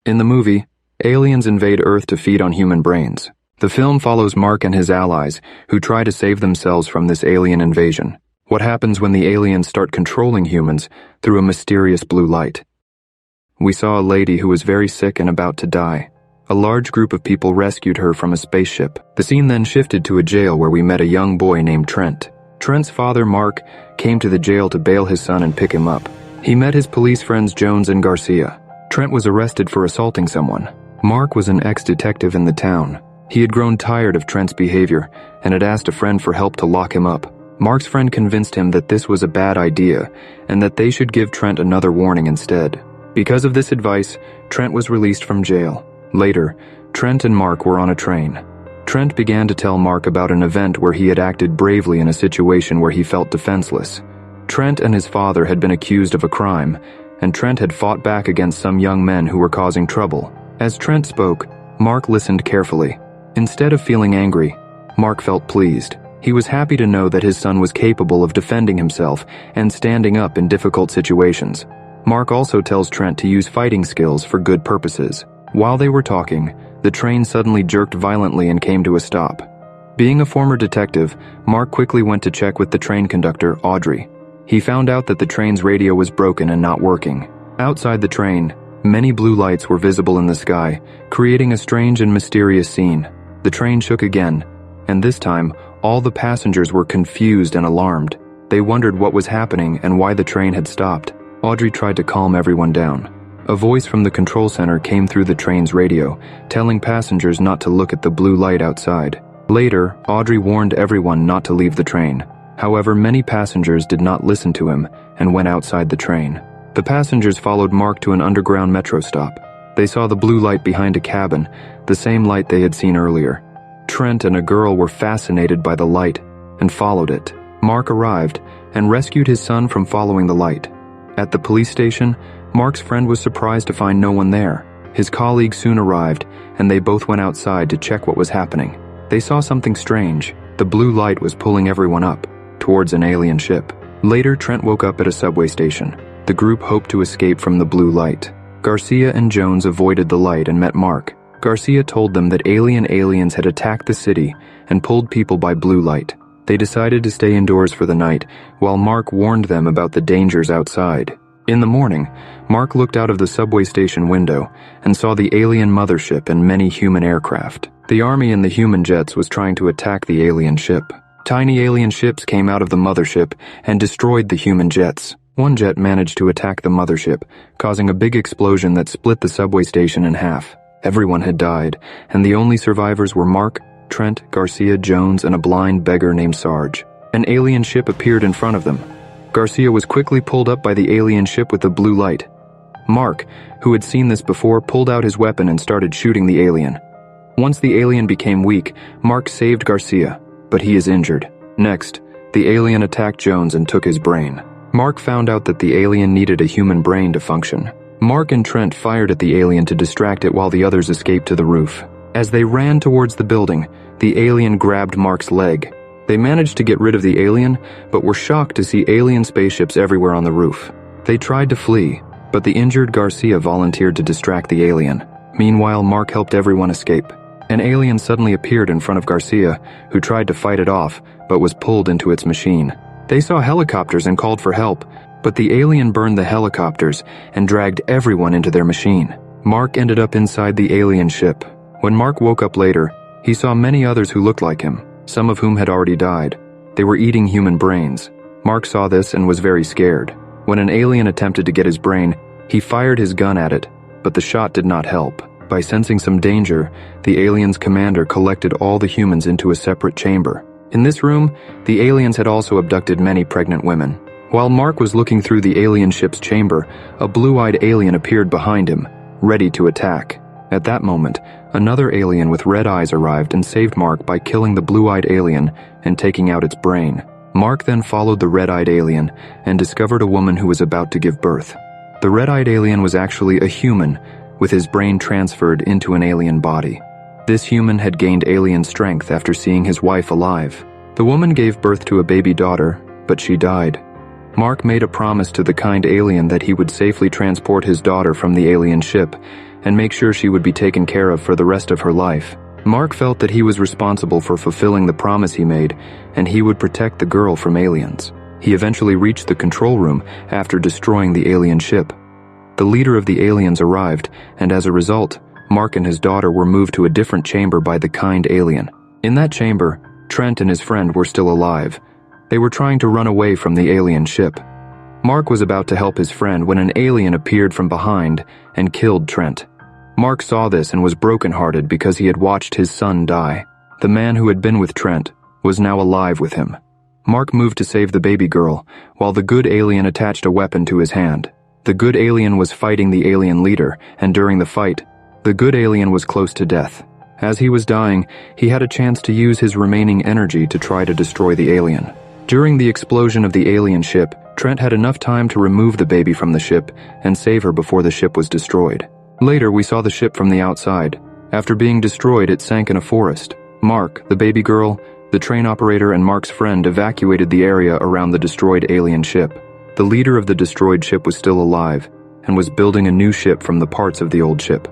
In the movie, aliens invade Earth to feed on human brains. The film follows Mark and his allies, who try to save themselves from this alien invasion. What happens when the aliens start controlling humans through a mysterious blue light? We saw a lady who was very sick and about to die. A large group of people rescued her from a spaceship. The scene then shifted to a jail where we met a young boy named Trent. Trent's father, Mark, came to the jail to bail his son and pick him up. He met his police friends Jones and Garcia. Trent was arrested for assaulting someone. Mark was an ex-detective in the town. He had grown tired of Trent's behavior and had asked a friend for help to lock him up. Mark's friend convinced him that this was a bad idea and that they should give Trent another warning instead. Because of this advice, Trent was released from jail. Later, Trent and Mark were on a train. Trent began to tell Mark about an event where he had acted bravely in a situation where he felt defenseless. Trent and his father had been accused of a crime, and Trent had fought back against some young men who were causing trouble. As Trent spoke, Mark listened carefully. Instead of feeling angry, Mark felt pleased. He was happy to know that his son was capable of defending himself and standing up in difficult situations. Mark also tells Trent to use fighting skills for good purposes. While they were talking, the train suddenly jerked violently and came to a stop. Being a former detective, Mark quickly went to check with the train conductor, Audrey. He found out that the train's radio was broken and not working. Outside the train, many blue lights were visible in the sky, creating a strange and mysterious scene. The train shook again, and this time, all the passengers were confused and alarmed. They wondered what was happening and why the train had stopped. Audrey tried to calm everyone down. A voice from the control center came through the train's radio, telling passengers not to look at the blue light outside. Later, Audrey warned everyone not to leave the train. However, many passengers did not listen to him and went outside the train. The passengers followed Mark to an underground metro stop. They saw the blue light behind a cabin, the same light they had seen earlier. Trent and a girl were fascinated by the light and followed it. Mark arrived and rescued his son from following the light. At the police station, Mark's friend was surprised to find no one there. His colleague soon arrived, and they both went outside to check what was happening. They saw something strange. The blue light was pulling everyone up towards an alien ship. Later, Trent woke up at a subway station. The group hoped to escape from the blue light. Garcia and Jones avoided the light and met Mark. Garcia told them that aliens had attacked the city and pulled people by blue light. They decided to stay indoors for the night, while Mark warned them about the dangers outside. In the morning, Mark looked out of the subway station window and saw the alien mothership and many human aircraft. The army in the human jets was trying to attack the alien ship. Tiny alien ships came out of the mothership and destroyed the human jets. One jet managed to attack the mothership, causing a big explosion that split the subway station in half. Everyone had died, and the only survivors were Mark, Trent, Garcia, Jones, and a blind beggar named Sarge. An alien ship appeared in front of them. Garcia was quickly pulled up by the alien ship with the blue light. Mark, who had seen this before, pulled out his weapon and started shooting the alien. Once the alien became weak, Mark saved Garcia, but he is injured. Next, the alien attacked Jones and took his brain. Mark found out that the alien needed a human brain to function. Mark and Trent fired at the alien to distract it while the others escaped to the roof. As they ran towards the building, the alien grabbed Mark's leg. They managed to get rid of the alien, but were shocked to see alien spaceships everywhere on the roof. They tried to flee, but the injured Garcia volunteered to distract the alien. Meanwhile, Mark helped everyone escape. An alien suddenly appeared in front of Garcia, who tried to fight it off, but was pulled into its machine. They saw helicopters and called for help, but the alien burned the helicopters and dragged everyone into their machine. Mark ended up inside the alien ship. When Mark woke up later, he saw many others who looked like him, some of whom had already died. They were eating human brains. Mark saw this and was very scared. When an alien attempted to get his brain, he fired his gun at it, but the shot did not help. By sensing some danger, the alien's commander collected all the humans into a separate chamber. In this room, the aliens had also abducted many pregnant women. While Mark was looking through the alien ship's chamber, a blue-eyed alien appeared behind him, ready to attack. At that moment, another alien with red eyes arrived and saved Mark by killing the blue-eyed alien and taking out its brain. Mark then followed the red-eyed alien and discovered a woman who was about to give birth. The red-eyed alien was actually a human, with his brain transferred into an alien body. This human had gained alien strength after seeing his wife alive. The woman gave birth to a baby daughter, but she died. Mark made a promise to the kind alien that he would safely transport his daughter from the alien ship and make sure she would be taken care of for the rest of her life. Mark felt that he was responsible for fulfilling the promise he made, and he would protect the girl from aliens. He eventually reached the control room after destroying the alien ship. The leader of the aliens arrived, and as a result, Mark and his daughter were moved to a different chamber by the kind alien. In that chamber, Trent and his friend were still alive. They were trying to run away from the alien ship. Mark was about to help his friend when an alien appeared from behind and killed Trent. Mark saw this and was brokenhearted because he had watched his son die. The man who had been with Trent was now alive with him. Mark moved to save the baby girl, while the good alien attached a weapon to his hand. The good alien was fighting the alien leader, and during the fight, the good alien was close to death. As he was dying, he had a chance to use his remaining energy to try to destroy the alien. During the explosion of the alien ship, Trent had enough time to remove the baby from the ship and save her before the ship was destroyed. Later, we saw the ship from the outside. After being destroyed, it sank in a forest. Mark, the baby girl, the train operator, and Mark's friend evacuated the area around the destroyed alien ship. The leader of the destroyed ship was still alive and was building a new ship from the parts of the old ship.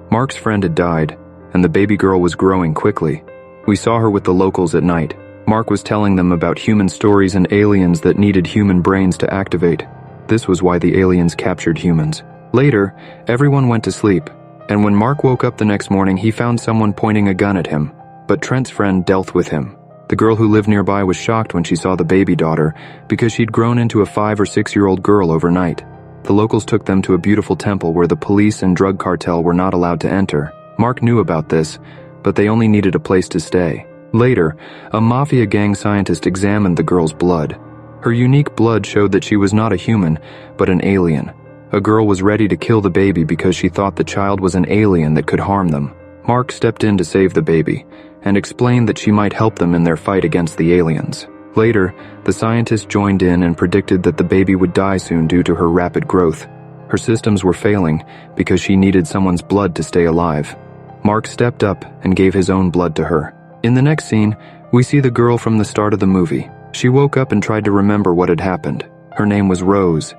Mark's friend had died, and the baby girl was growing quickly. We saw her with the locals at night. Mark was telling them about human stories and aliens that needed human brains to activate. This was why the aliens captured humans. Later, everyone went to sleep, and when Mark woke up the next morning, he found someone pointing a gun at him, but Trent's friend dealt with him. The girl who lived nearby was shocked when she saw the baby daughter because she'd grown into a 5 or 6-year-old girl overnight. The locals took them to a beautiful temple where the police and drug cartel were not allowed to enter. Mark knew about this, but they only needed a place to stay. Later, a mafia gang scientist examined the girl's blood. Her unique blood showed that she was not a human, but an alien. A girl was ready to kill the baby because she thought the child was an alien that could harm them. Mark stepped in to save the baby and explained that she might help them in their fight against the aliens. Later, the scientist joined in and predicted that the baby would die soon due to her rapid growth. Her systems were failing because she needed someone's blood to stay alive. Mark stepped up and gave his own blood to her. In the next scene, we see the girl from the start of the movie. She woke up and tried to remember what had happened. Her name was Rose.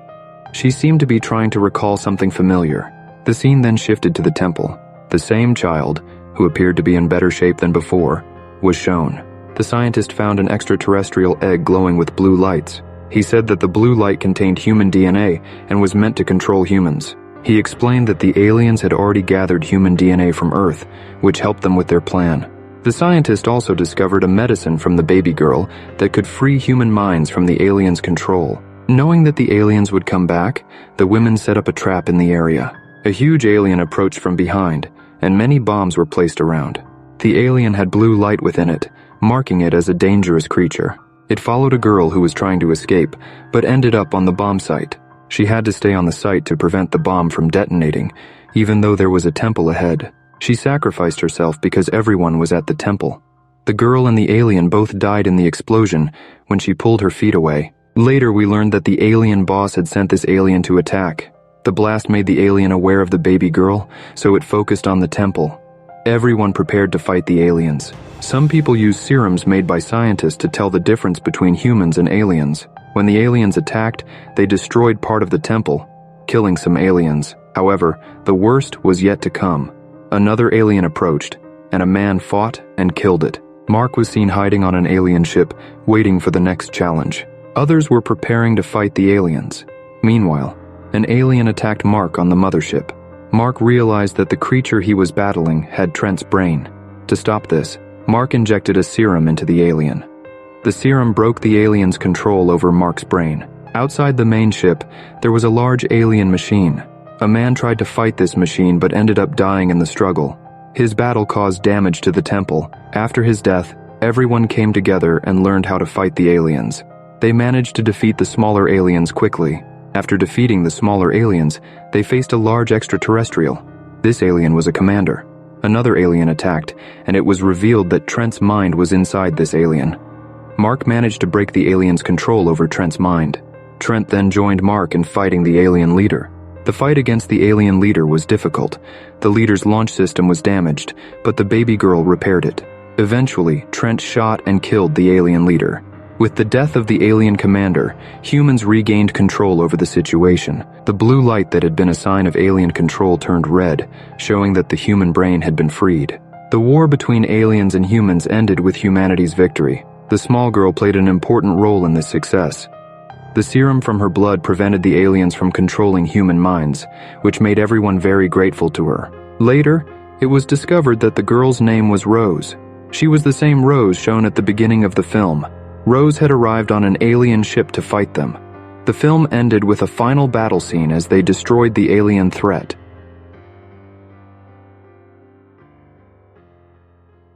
She seemed to be trying to recall something familiar. The scene then shifted to the temple. The same child, who appeared to be in better shape than before, was shown. The scientist found an extraterrestrial egg glowing with blue lights. He said that the blue light contained human DNA and was meant to control humans. He explained that the aliens had already gathered human DNA from Earth, which helped them with their plan. The scientist also discovered a medicine from the baby girl that could free human minds from the aliens' control. Knowing that the aliens would come back, the women set up a trap in the area. A huge alien approached from behind, and many bombs were placed around. The alien had blue light within it, marking it as a dangerous creature. It followed a girl who was trying to escape, but ended up on the bomb site. She had to stay on the site to prevent the bomb from detonating, even though there was a temple ahead. She sacrificed herself because everyone was at the temple. The girl and the alien both died in the explosion when she pulled her feet away. Later, we learned that the alien boss had sent this alien to attack. The blast made the alien aware of the baby girl, so it focused on the temple. Everyone prepared to fight the aliens. Some people used serums made by scientists to tell the difference between humans and aliens. When the aliens attacked, they destroyed part of the temple, killing some aliens. However, the worst was yet to come. Another alien approached, and a man fought and killed it. Mark was seen hiding on an alien ship, waiting for the next challenge. Others were preparing to fight the aliens. Meanwhile, an alien attacked Mark on the mothership. Mark realized that the creature he was battling had Trent's brain. To stop this, Mark injected a serum into the alien. The serum broke the alien's control over Mark's brain. Outside the main ship, there was a large alien machine. A man tried to fight this machine but ended up dying in the struggle. His battle caused damage to the temple. After his death, everyone came together and learned how to fight the aliens. They managed to defeat the smaller aliens quickly. After defeating the smaller aliens, they faced a large extraterrestrial. This alien was a commander. Another alien attacked, and it was revealed that Trent's mind was inside this alien. Mark managed to break the alien's control over Trent's mind. Trent then joined Mark in fighting the alien leader. The fight against the alien leader was difficult. The leader's launch system was damaged, but the baby girl repaired it. Eventually, Trent shot and killed the alien leader. With the death of the alien commander, humans regained control over the situation. The blue light that had been a sign of alien control turned red, showing that the human brain had been freed. The war between aliens and humans ended with humanity's victory. The small girl played an important role in this success. The serum from her blood prevented the aliens from controlling human minds, which made everyone very grateful to her. Later, it was discovered that the girl's name was Rose. She was the same Rose shown at the beginning of the film. Rose had arrived on an alien ship to fight them. The film ended with a final battle scene as they destroyed the alien threat.